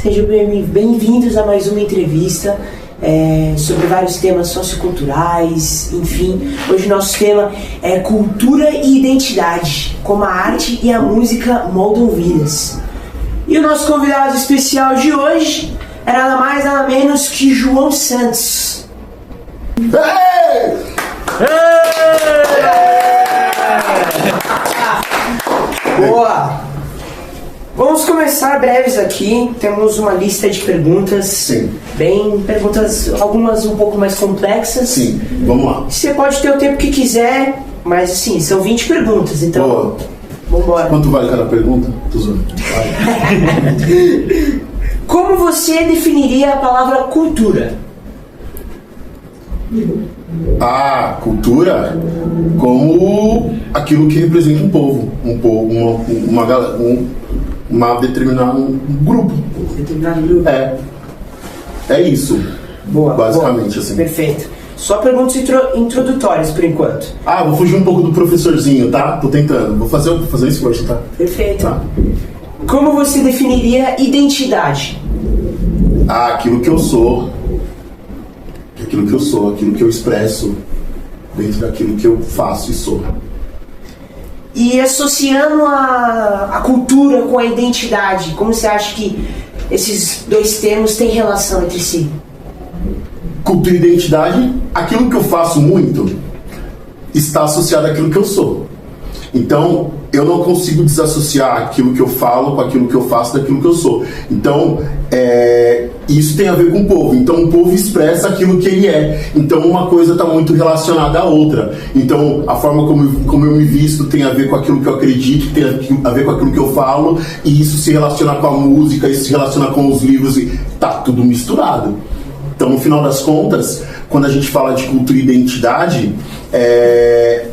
Sejam bem-vindos a mais uma entrevista sobre vários temas socioculturais, enfim. Hoje nosso tema é cultura e identidade, como a arte e a música moldam vidas. E o nosso convidado especial de hoje é nada mais nada menos que João Santos. Hey! Boa! Vamos começar breves aqui. Temos uma lista de perguntas. Sim. Perguntas, algumas um pouco mais complexas. Sim, vamos lá. Você pode ter o tempo que quiser, mas assim, são 20 perguntas, então. Boa. Vambora. Quanto vale cada pergunta? Tô zoando. Como você definiria a palavra cultura? A cultura como aquilo que representa um povo, uma determinado grupo. Determinado grupo? É isso. Boa. Basicamente, boa. assim. Perfeito. Só perguntas introdutórias por enquanto. Vou fugir um pouco do professorzinho, tá? Tô tentando. Vou fazer um esforço, tá? Perfeito. Tá. Como você definiria identidade? Aquilo que eu sou. Aquilo que eu expresso dentro daquilo que eu faço e sou. E associando a cultura com a identidade, como você acha que esses dois termos têm relação entre si? Cultura e identidade, aquilo que eu faço muito está associado àquilo que eu sou. Então, eu não consigo desassociar aquilo que eu falo com aquilo que eu faço daquilo que eu sou. Então, isso tem a ver com o povo. Então, o povo expressa aquilo que ele é. Então, uma coisa está muito relacionada à outra. Então, a forma como eu me visto tem a ver com aquilo que eu acredito, tem a ver com aquilo que eu falo, e isso se relaciona com a música, isso se relaciona com os livros, e tá tudo misturado. Então, no final das contas, quando a gente fala de cultura e identidade,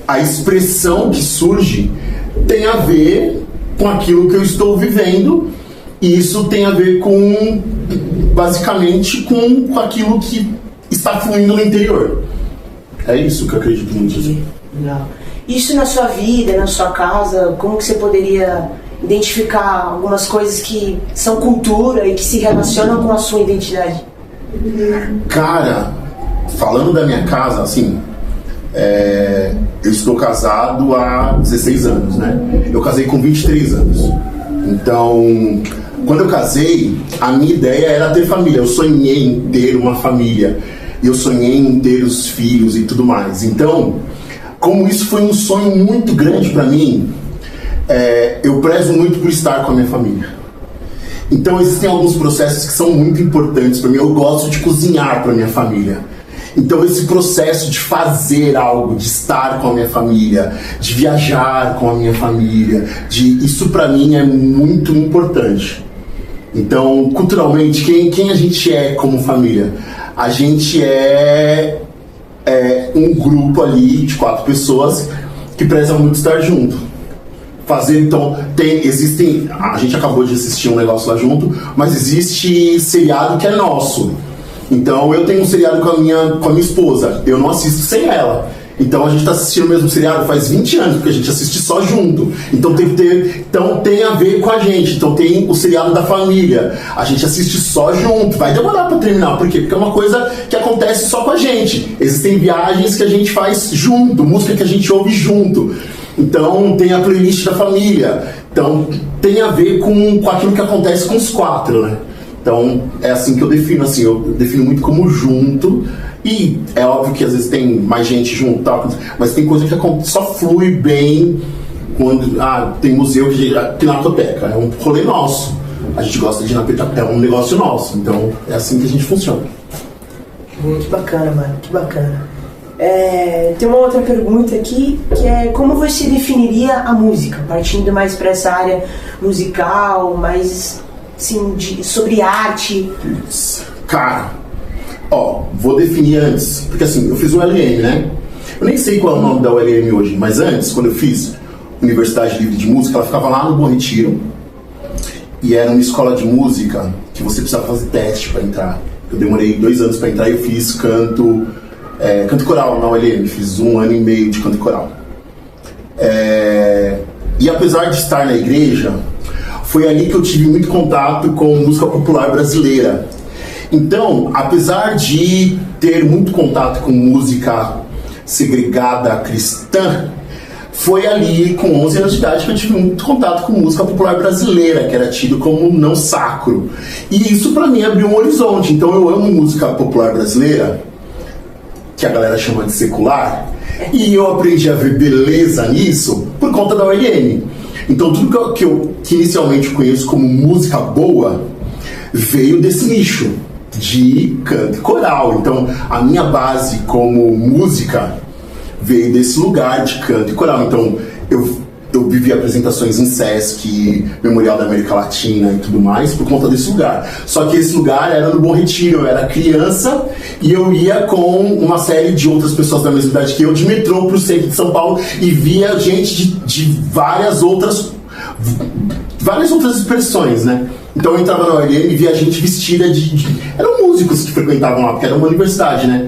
a expressão que surge tem a ver com aquilo que eu estou vivendo, e isso tem a ver basicamente com aquilo que está fluindo no interior. É isso que eu acredito muito. Legal. Isso na sua vida, na sua casa, como que você poderia identificar algumas coisas que são cultura e que se relacionam com a sua identidade? Cara, falando da minha casa, assim, eu estou casado há 16 anos, né? Eu casei com 23 anos. Então, quando eu casei, a minha ideia era ter família. Eu sonhei em ter uma família. Eu sonhei em ter os filhos e tudo mais. Então, como isso foi um sonho muito grande para mim, eu prezo muito por estar com a minha família. Então, existem alguns processos que são muito importantes para mim. Eu gosto de cozinhar para minha família. Então, esse processo de fazer algo, de estar com a minha família, de viajar com a minha família, isso para mim é muito importante. Então, culturalmente, quem a gente é como família? A gente é um grupo ali de 4 pessoas que prezam muito estar junto. Então, a gente acabou de assistir um negócio lá junto, mas existe seriado que é nosso. Então, eu tenho um seriado com a minha esposa, eu não assisto sem ela. Então, a gente está assistindo o mesmo seriado faz 20 anos, porque a gente assiste só junto. Então, tem a ver com a gente. Então, tem o seriado da família. A gente assiste só junto. Vai demorar para terminar. Por quê? Porque é uma coisa que acontece só com a gente. Existem viagens que a gente faz junto, música que a gente ouve junto. Então, tem a playlist da família. Então, tem a ver com aquilo que acontece com os 4, né? Então, é assim que eu defino. Assim, eu defino muito como junto. E é óbvio que às vezes tem mais gente junto, tal, mas tem coisa que só flui bem quando tem museu, Pinacoteca. É um rolê nosso. A gente gosta de ir na Pinacoteca, é um negócio nosso. Então, é assim que a gente funciona. Que bacana, mano. Que bacana. Tem uma outra pergunta aqui, que é como você definiria a música, partindo mais para essa área musical, mais assim, sobre arte? Cara, vou definir antes, porque assim, eu fiz o LM, né? Eu nem sei qual é o nome da ULM hoje, mas antes, quando eu fiz Universidade Livre de Música, ela ficava lá no Bom Retiro, e era uma escola de música que você precisava fazer teste para entrar. Eu demorei 2 anos para entrar e eu fiz canto coral na ULM, fiz 1 ano e meio de canto coral. E apesar de estar na igreja, foi ali que eu tive muito contato com música popular brasileira. Então, apesar de ter muito contato com música segregada cristã, foi ali com 11 anos de idade que eu tive muito contato com música popular brasileira, que era tido como não sacro. E isso pra mim abriu um horizonte. Então eu amo música popular brasileira, que a galera chama de secular, e eu aprendi a ver beleza nisso por conta da OLM. Então tudo que inicialmente conheço como música boa veio desse nicho de canto e coral. Então a minha base como música veio desse lugar de canto e coral. Então eu vivi apresentações em Sesc, Memorial da América Latina e tudo mais por conta desse lugar. Só que esse lugar era no Bom Retiro, eu era criança e eu ia com uma série de outras pessoas da mesma idade que eu de metrô pro centro de São Paulo e via gente de várias outras expressões, né? Então eu entrava na OLM e via gente vestida eram músicos que frequentavam lá, porque era uma universidade, né?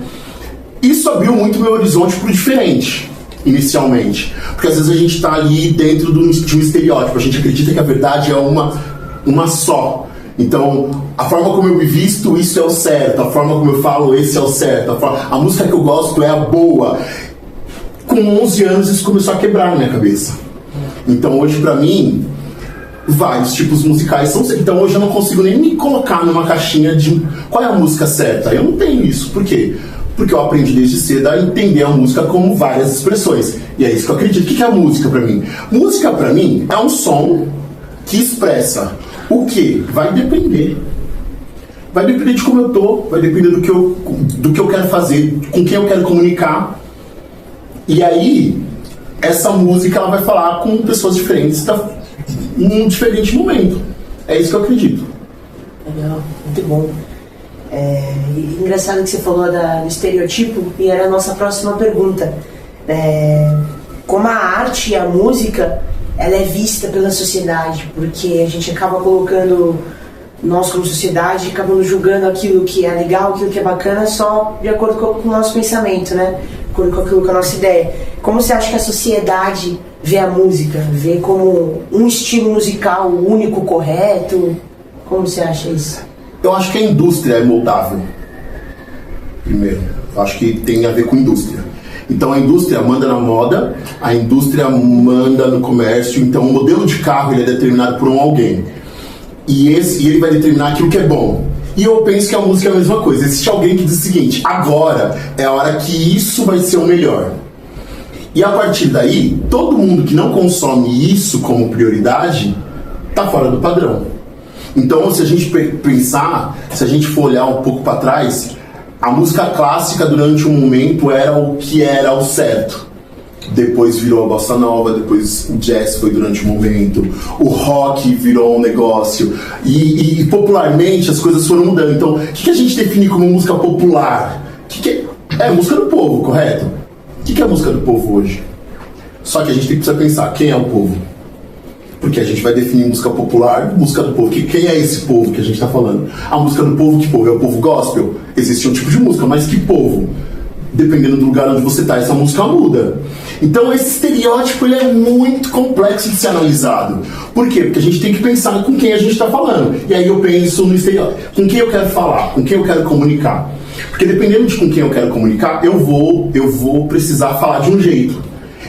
Isso abriu muito meu horizonte pro diferente, inicialmente. Porque às vezes a gente tá ali dentro de um estereótipo, a gente acredita que a verdade é uma só. Então, a forma como eu me visto, isso é o certo. A forma como eu falo, esse é o certo. A música que eu gosto é a boa. Com 11 anos isso começou a quebrar na minha cabeça. Então hoje pra mim, vários tipos musicais são... Então hoje eu não consigo nem me colocar numa caixinha de qual é a música certa. Eu não tenho isso. Por quê? Porque eu aprendi desde cedo a entender a música como várias expressões. E é isso que eu acredito. O que é a música pra mim? Música pra mim é um som que expressa o quê? Vai depender. Vai depender de como eu tô, vai depender do que eu quero fazer, com quem eu quero comunicar. E aí, essa música ela vai falar com pessoas diferentes num diferente momento. É isso que eu acredito. Legal, muito bom. Engraçado que você falou do estereotipo, e era a nossa próxima pergunta. Como a arte e a música ela é vista pela sociedade, porque a gente acaba colocando, nós como sociedade, acabamos julgando aquilo que é legal, aquilo que é bacana, só de acordo com o nosso pensamento, né? De acordo com aquilo que é a nossa ideia. Como você acha que a sociedade vê a música? Vê como um estilo musical único, correto? Como você acha isso? Eu acho que a indústria é moldável. Primeiro, eu acho que tem a ver com indústria. Então a indústria manda na moda, a indústria manda no comércio, então o modelo de carro ele é determinado por alguém. E ele vai determinar aquilo que é bom. E eu penso que a música é a mesma coisa. Existe alguém que diz o seguinte: agora é a hora que isso vai ser o melhor. E a partir daí, todo mundo que não consome isso como prioridade está fora do padrão. Então, se a gente pensar, se a gente for olhar um pouco para trás, a música clássica durante um momento era o que era o certo. Depois virou a bossa nova, depois o jazz foi durante um momento, o rock virou um negócio, e popularmente as coisas foram mudando. Então, o que a gente define como música popular? É música do povo, correto? O que é a música do povo hoje? Só que a gente precisa pensar, quem é o povo? Porque a gente vai definir música popular, música do povo. Quem é esse povo que a gente está falando? A música do povo, que povo? É o povo gospel? Existe um tipo de música, mas que povo? Dependendo do lugar onde você está, essa música muda. Então esse estereótipo ele é muito complexo de ser analisado. Por quê? Porque a gente tem que pensar com quem a gente está falando. E aí eu penso no estereótipo. Com quem eu quero falar? Com quem eu quero comunicar? Porque dependendo de com quem eu quero comunicar, eu vou precisar falar de um jeito.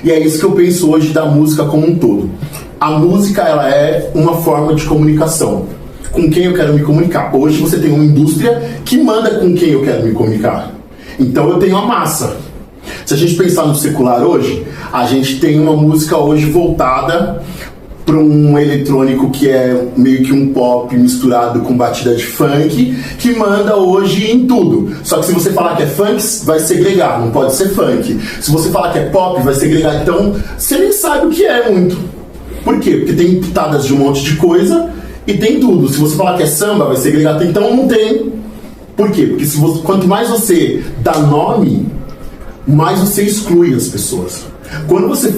E é isso que eu penso hoje da música como um todo. A música ela é uma forma de comunicação. Com quem eu quero me comunicar? Hoje você tem uma indústria que manda com quem eu quero me comunicar. Então eu tenho a massa. Se a gente pensar no secular hoje, a gente tem uma música hoje voltada para um eletrônico que é meio que um pop misturado com batida de funk, que manda hoje em tudo. Só que se você falar que é funk, vai segregar, não pode ser funk. Se você falar que é pop, vai segregar. Então você nem sabe o que é muito. Por quê? Porque tem pitadas de um monte de coisa e tem tudo. Se você falar que é samba, vai segregar. Então não tem. Por quê? Porque quanto mais você dá nome, mais você exclui as pessoas. Quando você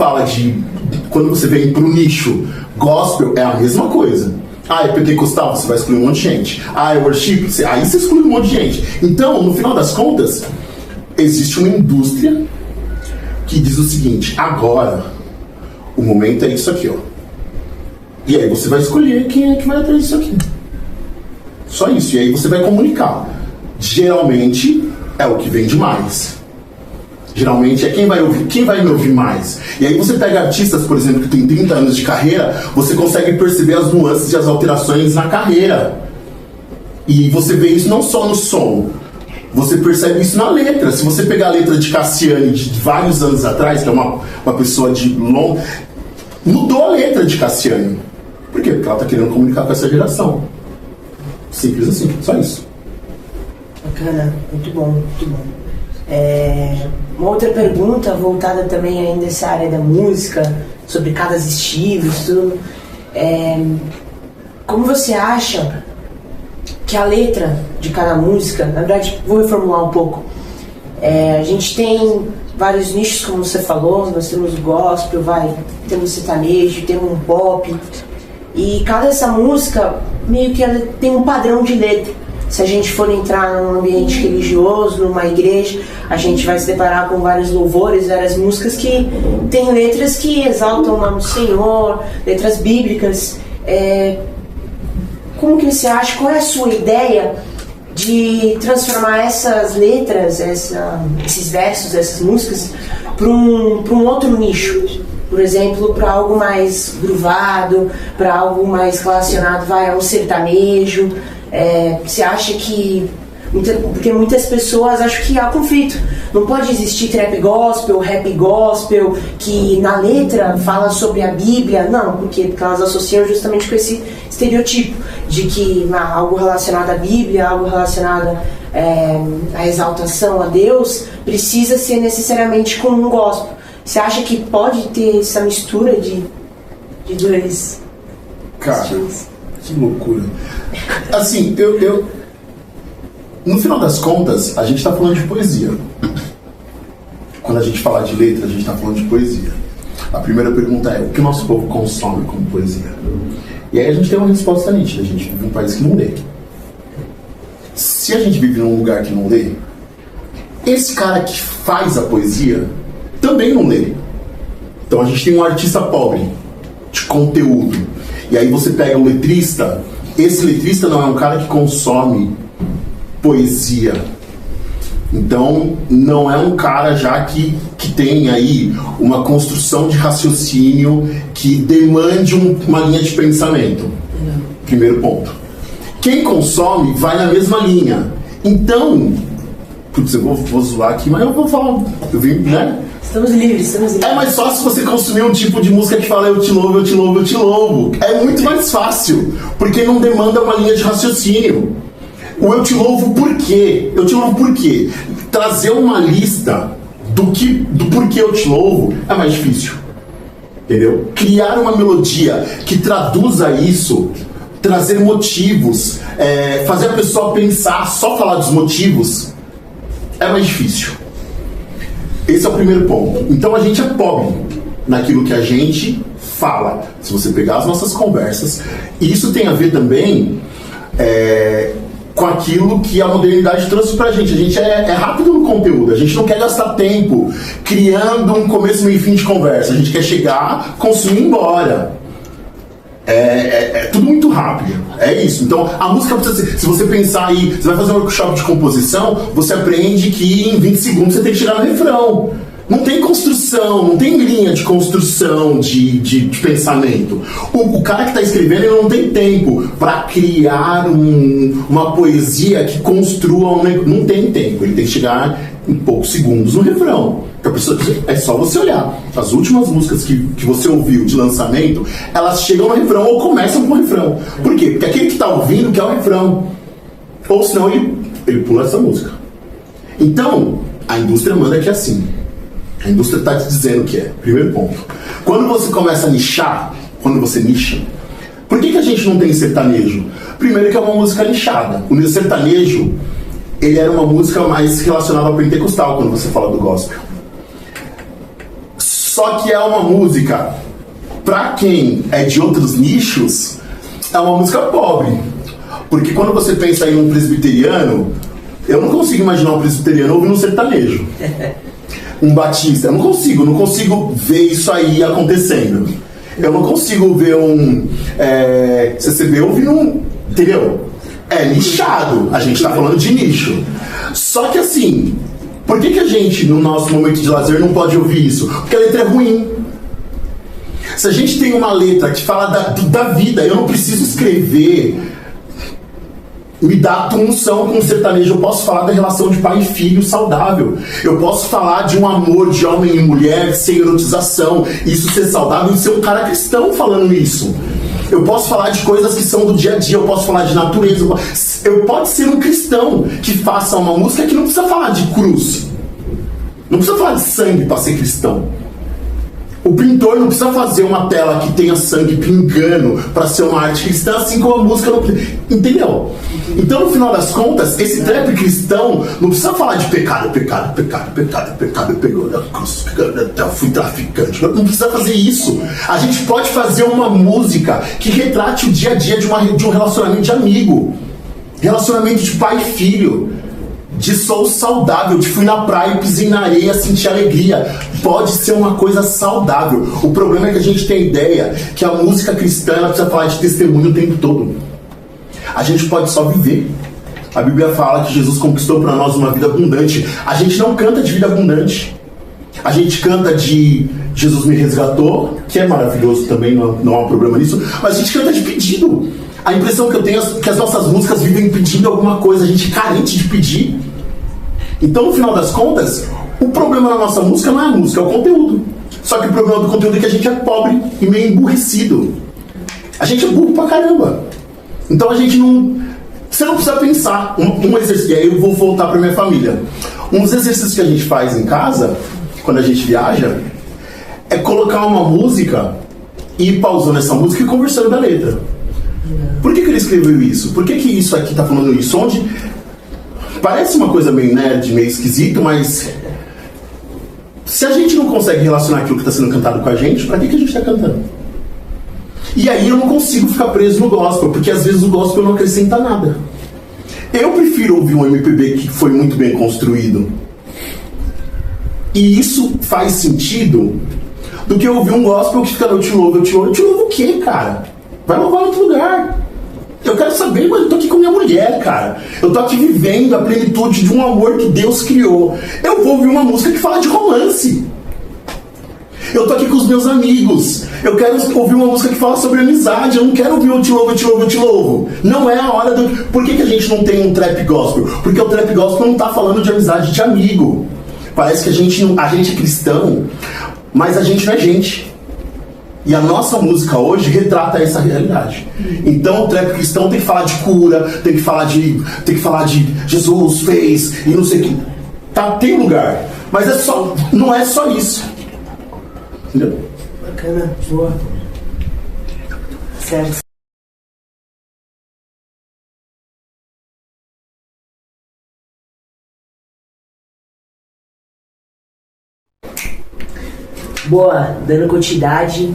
quando você vem pro nicho gospel, é a mesma coisa. É pentecostal, você vai excluir um monte de gente. É worship, aí você exclui um monte de gente. Então, no final das contas, existe uma indústria que diz o seguinte: agora, o momento é isso aqui, ó. E aí você vai escolher quem é que vai atrás disso aqui. Só isso. E aí você vai comunicar. Geralmente é o que vende mais. Geralmente é quem vai me ouvir mais. E aí você pega artistas, por exemplo, que tem 30 anos de carreira, você consegue perceber as nuances e as alterações na carreira. E você vê isso não só no som, você percebe isso na letra. Se você pegar a letra de Cassiane de vários anos atrás, que é uma pessoa de longo, mudou a letra de Cassiane. Por quê? Porque ela está querendo comunicar com essa geração. Simples assim, só isso. Bacana, muito bom, muito bom. Uma outra pergunta voltada também ainda nessa área da música, sobre cada estilo, tudo. Como você acha que a letra de cada música, na verdade, vou reformular um pouco. A gente tem vários nichos, como você falou, nós temos o gospel, temos sertanejo, temos um pop, e cada essa música meio que ela tem um padrão de letra. Se a gente for entrar num ambiente religioso, numa igreja, a gente vai se deparar com vários louvores, várias músicas que tem letras que exaltam o nome do Senhor, letras bíblicas. Como que você acha, qual é a sua ideia de transformar essas letras, esses versos, essas músicas, para um outro nicho? Por exemplo, para algo mais groovado, para algo mais relacionado a um sertanejo. Você acha que... Porque muitas pessoas acham que há conflito. Não pode existir trap gospel, rap gospel, que na letra fala sobre a Bíblia. Não, porque elas associam justamente com esse estereotipo de que algo relacionado à Bíblia, algo relacionado à exaltação a Deus, precisa ser necessariamente com um gospel. Você acha que pode ter essa mistura de dois estilos? Que loucura. Assim, no final das contas, a gente está falando de poesia. Quando a gente fala de letra, a gente está falando de poesia. A primeira pergunta é: o que o nosso povo consome como poesia? E aí a gente tem uma resposta nítida. A gente vive num país que não lê. Se a gente vive num lugar que não lê, esse cara que faz a poesia também não lê. Então a gente tem um artista pobre de conteúdo. E aí você pega o letrista. Esse letrista não é um cara que consome poesia. Então não é um cara já que tem aí uma construção de raciocínio que demande uma linha de pensamento. Primeiro ponto. Quem consome vai na mesma linha. Então, putz, eu vou zoar aqui, mas eu vou falar. Eu vim, né? Estamos livres. É mais fácil se você consumir um tipo de música que fala eu te louvo, eu te louvo, eu te louvo. É muito mais fácil, porque não demanda uma linha de raciocínio. O eu te louvo por quê? Eu te louvo por quê? Trazer uma lista do porquê eu te louvo é mais difícil. Entendeu? Criar uma melodia que traduza isso, trazer motivos, fazer a pessoa pensar, só falar dos motivos, é mais difícil. Esse é o primeiro ponto. Então a gente é pobre naquilo que a gente fala. Se você pegar as nossas conversas, e isso tem a ver também com aquilo que a modernidade trouxe pra gente. A gente é rápido no conteúdo, a gente não quer gastar tempo criando um começo, meio e fim de conversa. A gente quer chegar, consumir e ir embora. É tudo muito rápido. É isso. Então a música precisa ser, se você pensar aí, você vai fazer um workshop de composição, você aprende que em 20 segundos você tem que chegar no refrão. Não tem construção, não tem linha de construção de pensamento. O cara que está escrevendo, ele não tem tempo para criar uma poesia que construa não tem tempo. Ele tem que chegar em poucos segundos no refrão. É só você olhar. As últimas músicas que você ouviu de lançamento, elas chegam no refrão ou começam com o refrão. Por quê? Porque aquele que está ouvindo quer o refrão. Ou senão ele pula essa música. Então, a indústria manda que é assim. A indústria está te dizendo que é. Primeiro ponto. Quando você começa a nichar, quando você nicha, por que a gente não tem sertanejo? Primeiro que é uma música nichada. O sertanejo, ele era uma música mais relacionada ao pentecostal, quando você fala do gospel. Só que é uma música, para quem é de outros nichos, é uma música pobre. Porque quando você pensa em um presbiteriano, eu não consigo imaginar um presbiteriano ouvindo um sertanejo. Um batista, eu não consigo ver isso aí acontecendo. Eu não consigo ver um CCB ouvindo um... Entendeu? É nichado. A gente tá falando de nicho. Só que assim, por que a gente, no nosso momento de lazer, não pode ouvir isso? Porque a letra é ruim. Se a gente tem uma letra que fala da vida, eu não preciso escrever, me dá unção com sertanejo. Eu posso falar da relação de pai e filho saudável. Eu posso falar de um amor de homem e mulher sem erotização. Isso ser saudável e ser um cara cristão falando isso. Eu posso falar de coisas que são do dia a dia. Eu posso falar de natureza. Eu posso ser um cristão que faça uma música que não precisa falar de cruz. Não precisa falar de sangue para ser cristão. O pintor não precisa fazer uma tela que tenha sangue pingando para ser uma arte cristã, assim como a música não... Entendeu? Então, no final das contas, esse trap cristão não precisa falar de pecado, pegou da cruz, eu fui traficante. Não precisa fazer isso. A gente pode fazer uma música que retrate o dia a dia de um relacionamento de amigo, relacionamento de pai e filho, de sou saudável, de fui na praia, pisei na areia, senti alegria. Pode ser uma coisa saudável. O problema é que a gente tem a ideia que a música cristã ela precisa falar de testemunho o tempo todo. A gente pode só viver. A Bíblia fala que Jesus conquistou para nós uma vida abundante. A gente não canta de vida abundante. A gente canta de Jesus me resgatou, que é maravilhoso também, não há problema nisso, mas a gente canta de pedido. A impressão que eu tenho é que as nossas músicas vivem pedindo alguma coisa, a gente é carente de pedir. Então, no final das contas, o problema da nossa música não é a música, é o conteúdo. Só que o problema do conteúdo é que a gente é pobre e meio emburrecido. A gente é burro pra caramba. Então a gente não... Você não precisa pensar. Um exercício, e aí eu vou voltar pra minha família. Um dos exercícios que a gente faz em casa, quando a gente viaja, é colocar uma música e ir pausando essa música e conversando da letra. Por que ele escreveu isso? Por que isso aqui tá falando isso? Onde... Parece uma coisa meio nerd, meio esquisito, mas... Se a gente não consegue relacionar aquilo que está sendo cantado com a gente, pra que a gente está cantando? E aí eu não consigo ficar preso no gospel, porque às vezes o gospel não acrescenta nada. Eu prefiro ouvir um MPB que foi muito bem construído. E isso faz sentido do que ouvir um gospel que fica, eu te louvo. Eu te louvo o quê, cara? Vai louvar em outro lugar. Eu quero saber, mas eu tô aqui com minha mulher, cara. Eu tô aqui vivendo a plenitude de um amor que Deus criou. Eu vou ouvir uma música que fala de romance. Eu tô aqui com os meus amigos. Eu quero ouvir uma música que fala sobre amizade. Eu não quero ouvir eu te louvo, eu te louvo, eu te louvo. Não é a hora do... Por que a gente não tem um trap gospel? Porque o trap gospel não tá falando de amizade de amigo. Parece que a gente é cristão, mas a gente não é gente. E a nossa música hoje retrata essa realidade. Então o trap cristão tem que falar de cura, tem que falar de Jesus fez e não sei o que. Tá, tem lugar. Mas não é só isso. Entendeu? Bacana, boa. Certo. Boa, dando continuidade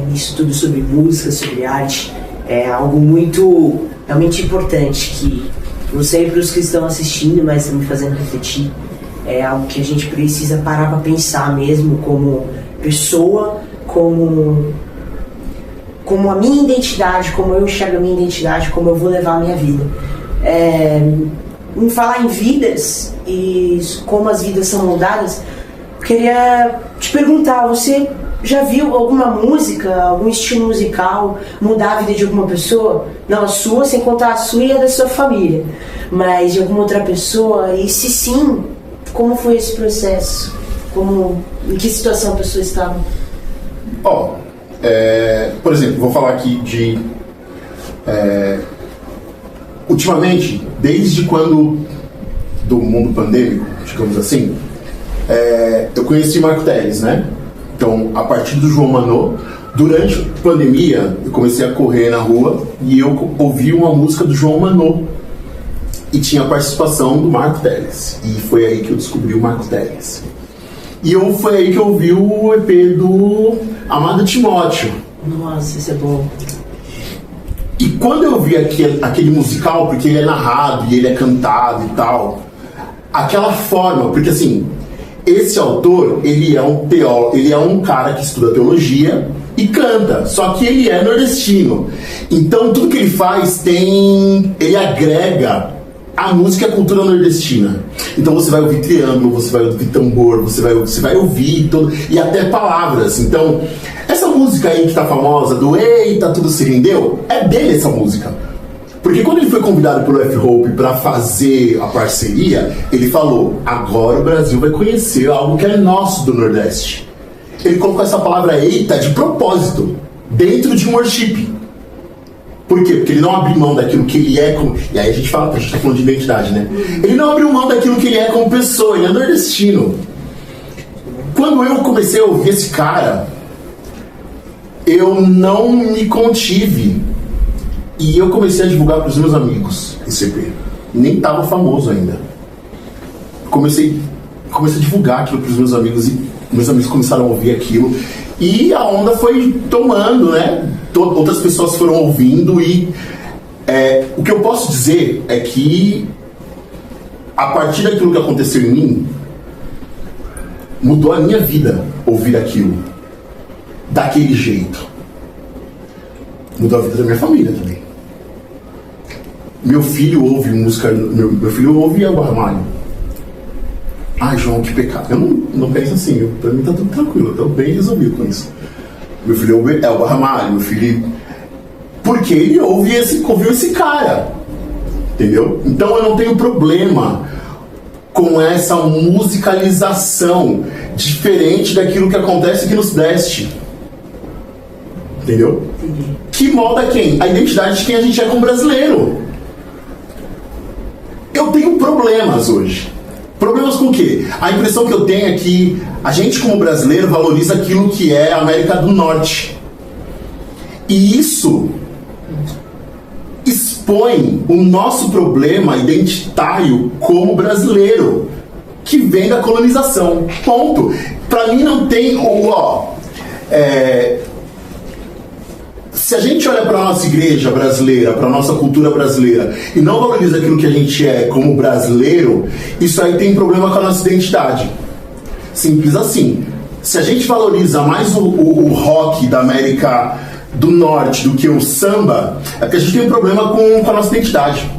nisso tudo sobre música, sobre arte, é algo muito, realmente importante que não sei para os que estão assistindo, mas estão me fazendo refletir. É algo que a gente precisa parar para pensar mesmo como pessoa, como a minha identidade, como eu enxergo a minha identidade, como eu vou levar a minha vida. Em falar em vidas e como as vidas são moldadas, queria te perguntar, você já viu alguma música, algum estilo musical mudar a vida de alguma pessoa? Não a sua, sem contar a sua e a da sua família, mas de alguma outra pessoa? E se sim, como foi esse processo? Em que situação a pessoa estava? Por exemplo, vou falar aqui de... ultimamente, desde quando do mundo pandêmico, digamos assim, eu conheci Marco Teles, né? Então, a partir do João Manô, durante a pandemia, eu comecei a correr na rua e eu ouvi uma música do João Manô e tinha a participação do Marco Teles. E foi aí que eu descobri o Marco Teles. E foi aí que eu ouvi o EP do Amado Timóteo. Nossa, isso é bom. E quando eu vi aquele musical, porque ele é narrado e ele é cantado e tal, aquela forma, porque assim... Esse autor, ele é um teólogo, ele é um cara que estuda teologia e canta, só que ele é nordestino. Então tudo que ele faz ele agrega a música e a cultura nordestina. Então você vai ouvir triângulo, você vai ouvir tambor, você vai ouvir todo, e até palavras. Então, essa música aí que tá famosa, do Eita, tudo se rendeu, é dele essa música. Porque quando ele foi convidado pelo F-Hope para fazer a parceria, ele falou, agora o Brasil vai conhecer algo que é nosso do Nordeste. Ele colocou essa palavra eita de propósito, dentro de um worship. Por quê? Porque ele não abriu mão daquilo que ele é como... E aí a gente tá falando de identidade, né? Ele não abriu mão daquilo que ele é como pessoa, ele é nordestino. Quando eu comecei a ouvir esse cara, eu não me contive. E eu comecei a divulgar para os meus amigos esse EP. Nem tava famoso ainda. Comecei a divulgar aquilo para os meus amigos e meus amigos começaram a ouvir aquilo. E a onda foi tomando, né? Outras pessoas foram ouvindo e o que eu posso dizer é que a partir daquilo que aconteceu em mim, mudou a minha vida ouvir aquilo daquele jeito. Mudou a vida da minha família também. Meu filho ouve música, meu filho ouve Elba Ramalho. Ai, João, que pecado. Eu não penso assim, pra mim tá tudo tranquilo, eu tô bem resolvido com isso. Meu filho ouve Elba Ramalho, meu filho... Porque ele ouviu esse cara, entendeu? Então eu não tenho problema com essa musicalização diferente daquilo que acontece aqui no Sudeste. Entendeu? Que molda quem? A identidade de quem a gente é como brasileiro. Eu tenho problemas hoje. Problemas com o quê? A impressão que eu tenho é que a gente como brasileiro valoriza aquilo que é a América do Norte. E isso expõe o nosso problema identitário como brasileiro, que vem da colonização. Ponto. Pra mim não tem... Se a gente olha para a nossa igreja brasileira, para a nossa cultura brasileira, e não valoriza aquilo que a gente é como brasileiro, isso aí tem problema com a nossa identidade. Simples assim. Se a gente valoriza mais o rock da América do Norte do que o samba, é porque a gente tem um problema com a nossa identidade.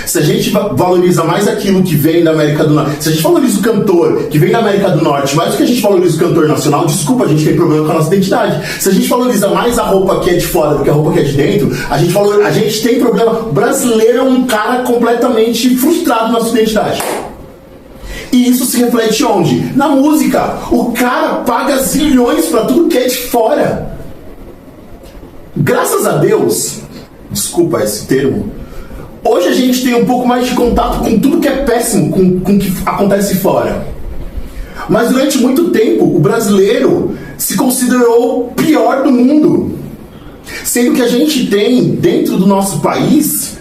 Se a gente valoriza mais aquilo que vem da América do Norte, se a gente valoriza o cantor que vem da América do Norte mais do que a gente valoriza o cantor nacional, desculpa, a gente tem problema com a nossa identidade. Se a gente valoriza mais a roupa que é de fora do que a roupa que é de dentro, a gente tem problema. O brasileiro é um cara completamente frustrado na sua identidade. E isso se reflete onde? Na música. O cara paga zilhões pra tudo que é de fora. Graças a Deus, desculpa esse termo, hoje a gente tem um pouco mais de contato com tudo que é péssimo, com o que acontece fora. Mas durante muito tempo, o brasileiro se considerou o pior do mundo. Sendo que a gente tem, dentro do nosso país,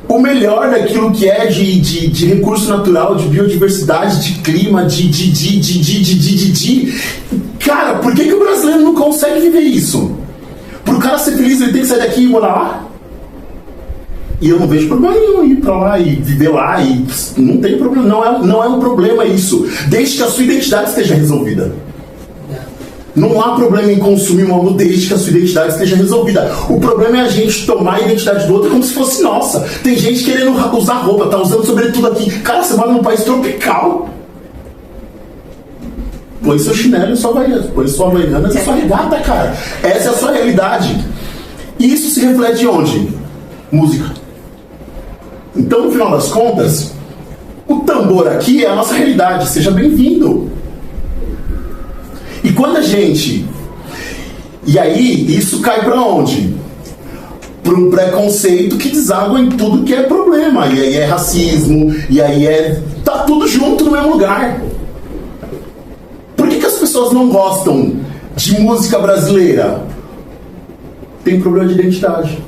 o melhor daquilo que é de recurso natural, de biodiversidade, de clima, Cara, por que o brasileiro não consegue viver isso? Pro cara ser feliz, ele tem que sair daqui e morar lá? E eu não vejo problema nenhum ir pra lá e viver lá, e não tem problema, não é um problema isso, desde que a sua identidade esteja resolvida. Não há problema em consumir uma música desde que a sua identidade esteja resolvida. O problema é a gente tomar a identidade do outro como se fosse nossa. Tem gente querendo usar roupa, tá usando sobretudo aqui. Cara, você mora num país tropical. Põe seu chinelo e sua havaiana, põe sua havaiana e sua regata, cara. Essa é a sua realidade. E isso se reflete onde? Música. Então, no final das contas, o tambor aqui é a nossa realidade. Seja bem-vindo. E quando a gente... E aí, isso cai pra onde? Para um preconceito que deságua em tudo que é problema. E aí é racismo, e aí é... Tá tudo junto no mesmo lugar. Por que as pessoas não gostam de música brasileira? Tem problema de identidade.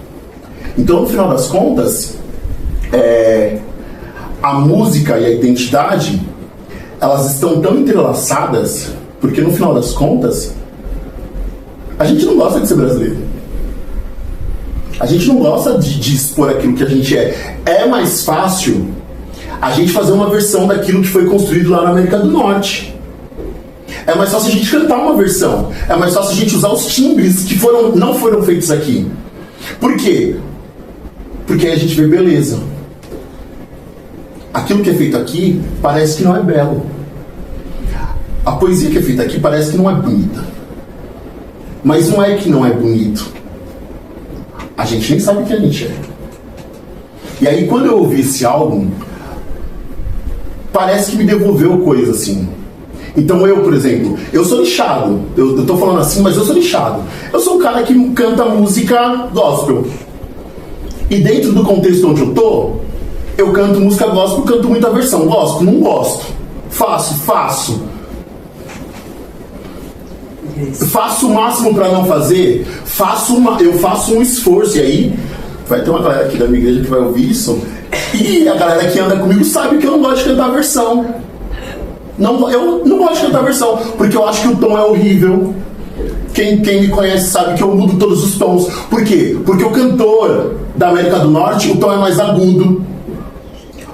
Então, no final das contas, a música e a identidade, elas estão tão entrelaçadas, porque no final das contas, a gente não gosta de ser brasileiro. A gente não gosta de expor aquilo que a gente é. É mais fácil a gente fazer uma versão daquilo que foi construído lá na América do Norte. É mais fácil a gente cantar uma versão. É mais fácil a gente usar os timbres que não foram feitos aqui. Por quê? Porque aí a gente vê beleza. Aquilo que é feito aqui parece que não é belo. A poesia que é feita aqui parece que não é bonita. Mas não é que não é bonito. A gente nem sabe o que a gente é. E aí quando eu ouvi esse álbum, parece que me devolveu coisa assim. Então eu, por exemplo, eu sou lixado. Eu tô falando assim, mas eu sou lixado. Eu sou um cara que canta música gospel. E dentro do contexto onde eu canto música gospel, canto muita versão. Gosto, não gosto. Faço. Faço o máximo para não fazer. Eu faço um esforço. E aí, vai ter uma galera aqui da minha igreja que vai ouvir isso. E a galera que anda comigo sabe que eu não gosto de cantar versão. Eu não gosto de cantar versão, porque eu acho que o tom é horrível. Quem me conhece sabe que eu mudo todos os tons. Por quê? Porque o cantor da América do Norte, o tom é mais agudo.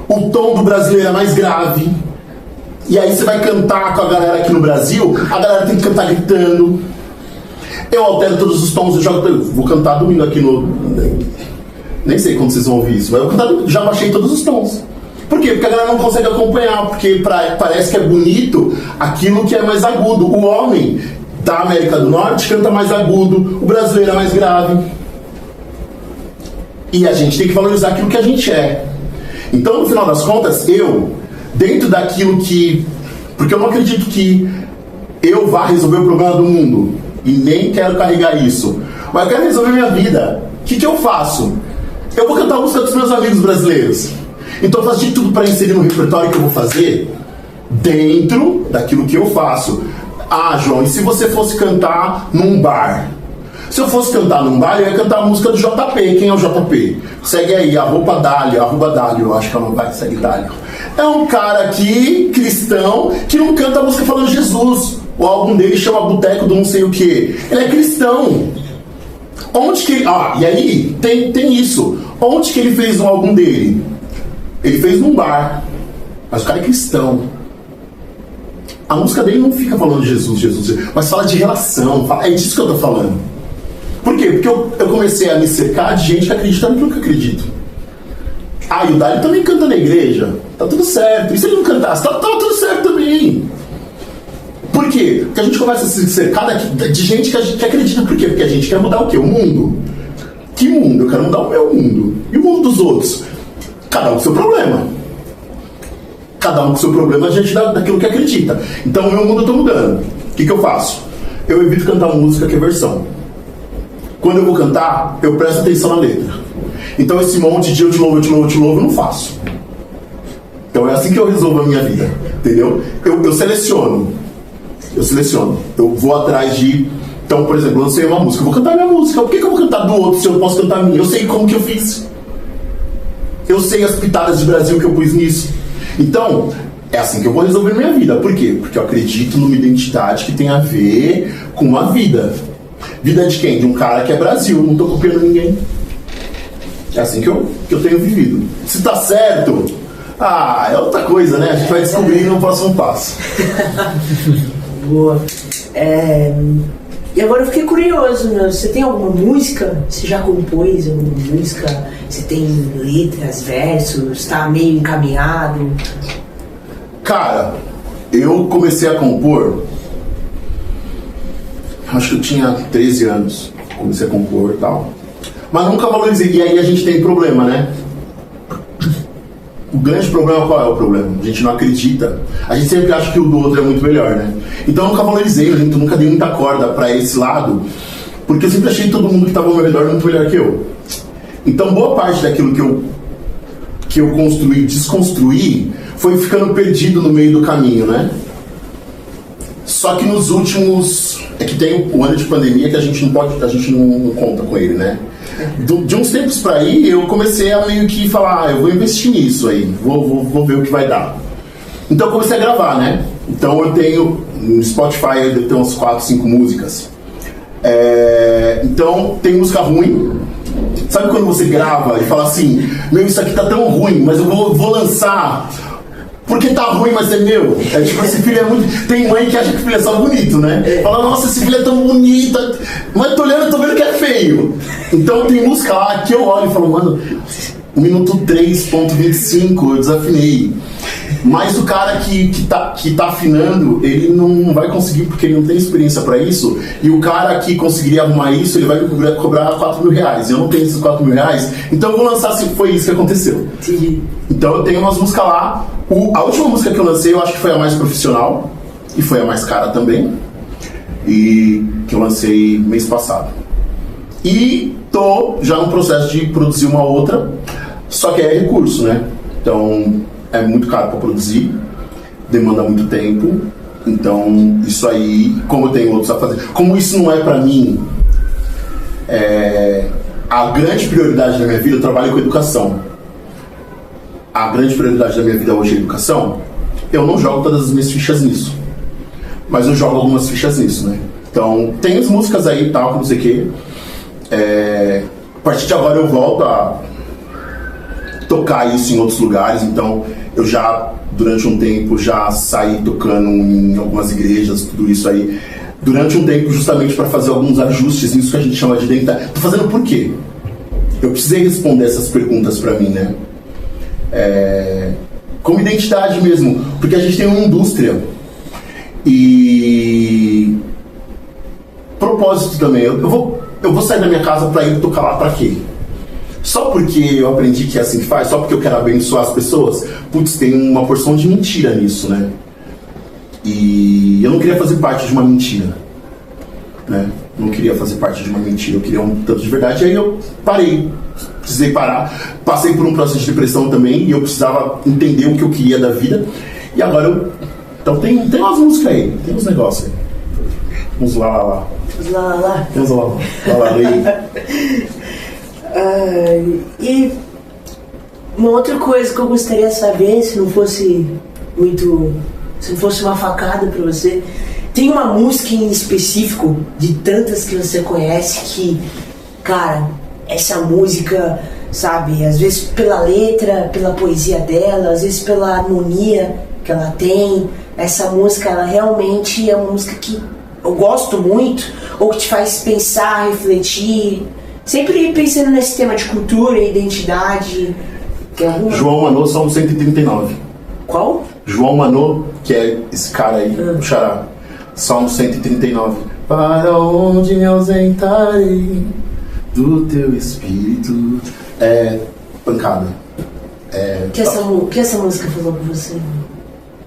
O tom do brasileiro é mais grave. E aí você vai cantar com a galera aqui no Brasil, a galera tem que cantar gritando. Eu altero todos os tons, vou cantar domingo aqui no... Nem sei quando vocês vão ouvir isso, mas já baixei todos os tons. Por quê? Porque a galera não consegue acompanhar, porque parece que é bonito aquilo que é mais agudo. O homem da América do Norte canta mais agudo, o brasileiro é mais grave. E a gente tem que valorizar aquilo que a gente é. Então, no final das contas, dentro daquilo que... Porque eu não acredito que eu vá resolver o problema do mundo. E nem quero carregar isso. Mas eu quero resolver minha vida. O que eu faço? Eu vou cantar a música dos meus amigos brasileiros. Então eu faço de tudo para inserir no repertório que eu vou fazer dentro daquilo que eu faço. Ah, João, e se você fosse cantar num bar? Se eu fosse cantar num bar, eu ia cantar a música do JP. Quem é o JP? Segue aí, arroba Dálio, eu acho que ela não vai, segue Dálio. É um cara aqui, cristão, que não canta a música falando Jesus. O álbum dele chama Boteco do não sei o que. Ele é cristão. Onde que ele... e aí tem isso. Onde que ele fez o álbum dele? Ele fez num bar. Mas o cara é cristão. A música dele não fica falando Jesus, mas fala de relação. É disso que eu tô falando. Por quê? Porque eu comecei a me cercar de gente que acredita naquilo que eu acredito. E o Dali também canta na igreja. Tá tudo certo. E se ele não cantasse? Tá tudo certo também. Por quê? Porque a gente começa a se cercar de gente que acredita. Por quê? Porque a gente quer mudar o quê? O mundo. Que mundo? Eu quero mudar o meu mundo. E o mundo dos outros? Cada um com seu problema. Cada um com seu problema diante daquilo que acredita. Então o meu mundo eu tô mudando. O que eu faço? Eu evito cantar uma música que é versão. Quando eu vou cantar, eu presto atenção na letra. Então esse monte de eu te louvo, eu não faço. Então é assim que eu resolvo a minha vida. Entendeu? Eu seleciono. Eu vou atrás de... Então, por exemplo, eu lancei uma música. Eu vou cantar minha música. Por que eu vou cantar do outro se eu posso cantar a minha? Eu sei como que eu fiz. Eu sei as pitadas de Brasil que eu pus nisso. Então, é assim que eu vou resolver minha vida. Por quê? Porque eu acredito numa identidade que tem a ver com a vida. Vida de quem? De um cara que é Brasil. Não tô copiando ninguém. É assim que eu tenho vivido. Se tá certo, é outra coisa, né? A gente vai descobrir no próximo passo. Boa. E agora eu fiquei curioso, né? Você tem alguma música? Você já compôs alguma música? Você tem letras, versos? Tá meio encaminhado? Cara, eu comecei a compor... Acho que eu tinha 13 anos. Comecei a compor e tal. Mas nunca valorizei. E aí a gente tem problema, né? O grande problema, qual é o problema? A gente não acredita. A gente sempre acha que o do outro é muito melhor, né? Então eu nunca valorizei muito, nunca dei muita corda pra esse lado, porque eu sempre achei que todo mundo que estava ao meu redor muito melhor que eu. Então boa parte daquilo que eu construí, desconstruí, foi ficando perdido no meio do caminho, né? Só que nos últimos... É que tem o ano de pandemia que a gente não conta com ele, né? De uns tempos pra aí, eu comecei a meio que falar, eu vou investir nisso aí, vou ver o que vai dar. Então eu comecei a gravar, né? Então eu tenho, no Spotify eu tenho umas 4, 5 músicas. Então tem música ruim. Sabe quando você grava e fala assim, isso aqui tá tão ruim, mas eu vou lançar porque tá ruim, mas é meu. É tipo, esse filho é muito... Tem mãe que acha que o filho é só bonito, né? Fala, nossa, esse filho é tão bonito. Mas tô olhando, tô vendo que é feio. Então tem música lá que eu olho e falo, mano, o minuto 3.25 eu desafinei. Mas o cara que tá afinando, ele não vai conseguir porque ele não tem experiência pra isso. E o cara que conseguiria arrumar isso, ele vai cobrar 4 mil reais. Eu não tenho esses 4 mil reais, então eu vou lançar se foi isso que aconteceu. Sim. Então eu tenho umas músicas lá. A última música que eu lancei, eu acho que foi a mais profissional. E foi a mais cara também. E que eu lancei mês passado. E tô já no processo de produzir uma outra. Só que é recurso, né? Então... é muito caro para produzir, demanda muito tempo, então isso aí, como eu tenho outros a fazer, como isso não é para mim a grande prioridade da minha vida, eu trabalho com educação. A grande prioridade da minha vida hoje é educação. Eu não jogo todas as minhas fichas nisso, mas eu jogo algumas fichas nisso, né? Então tem as músicas aí e tal, não sei o que. A partir de agora eu volto a tocar isso em outros lugares, então eu já, durante um tempo, já saí tocando em algumas igrejas, tudo isso aí, durante um tempo justamente para fazer alguns ajustes nisso que a gente chama de identidade. Tô fazendo por quê? Eu precisei responder essas perguntas para mim, né? Como identidade mesmo, porque a gente tem uma indústria e propósito também. Eu vou sair da minha casa para ir tocar lá para quê? Só porque eu aprendi que é assim que faz, só porque eu quero abençoar as pessoas, putz, tem uma porção de mentira nisso, né? E eu não queria fazer parte de uma mentira, né? Não queria fazer parte de uma mentira, eu queria um tanto de verdade. Aí eu parei, precisei parar, passei por um processo de depressão também e eu precisava entender o que eu queria da vida. E agora então tem umas músicas aí, tem uns negócios aí. Uns lá. Uns lá. Tem uns lá aí. E uma outra coisa que eu gostaria de saber, se não fosse uma facada pra você, tem uma música em específico de tantas que você conhece que, cara, essa música, sabe, às vezes pela letra, pela poesia dela, às vezes pela harmonia que ela tem, essa música, ela realmente é uma música que eu gosto muito, ou que te faz pensar, refletir. Sempre pensando nesse tema de cultura e identidade. João Manô, Salmo 139. Qual? João Manô, que é esse cara aí, o Xará. Salmo 139. Para onde me ausentarei do teu espírito? É pancada. Que essa música falou com você?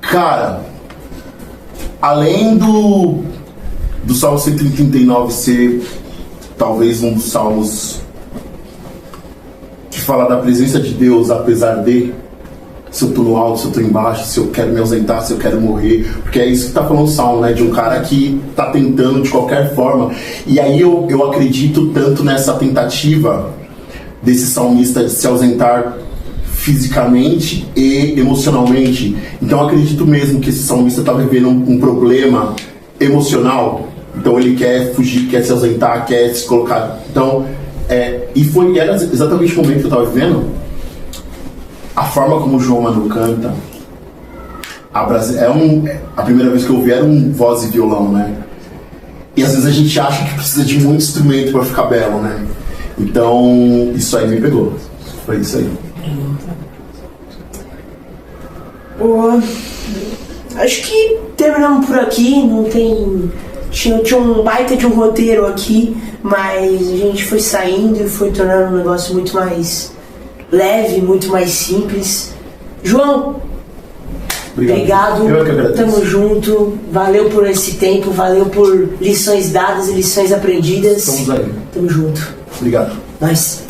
Cara, além do Salmo 139 ser talvez um dos salmos que fala da presença de Deus, apesar de se eu tô no alto, se eu tô embaixo, se eu quero me ausentar, se eu quero morrer, porque é isso que tá falando o salmo, né? De um cara que tá tentando de qualquer forma. E aí eu acredito tanto nessa tentativa desse salmista de se ausentar fisicamente e emocionalmente. Então eu acredito mesmo que esse salmista tá vivendo um problema emocional. Então ele quer fugir, quer se ausentar, quer se colocar. Então, era exatamente o momento que eu estava vivendo. A forma como o João Manu canta, a primeira vez que eu ouvi era um voz e violão, né? E às vezes a gente acha que precisa de muito instrumento para ficar belo, né? Então, isso aí me pegou. Foi isso aí. Acho que terminamos por aqui, não tem... Tinha um baita de um roteiro aqui, mas a gente foi saindo e foi tornando um negócio muito mais leve, muito mais simples. João, obrigado. Eu que agradeço. Tamo junto. Valeu por esse tempo, valeu por lições dadas e lições aprendidas. Estamos aí. Tamo junto. Obrigado. Nós.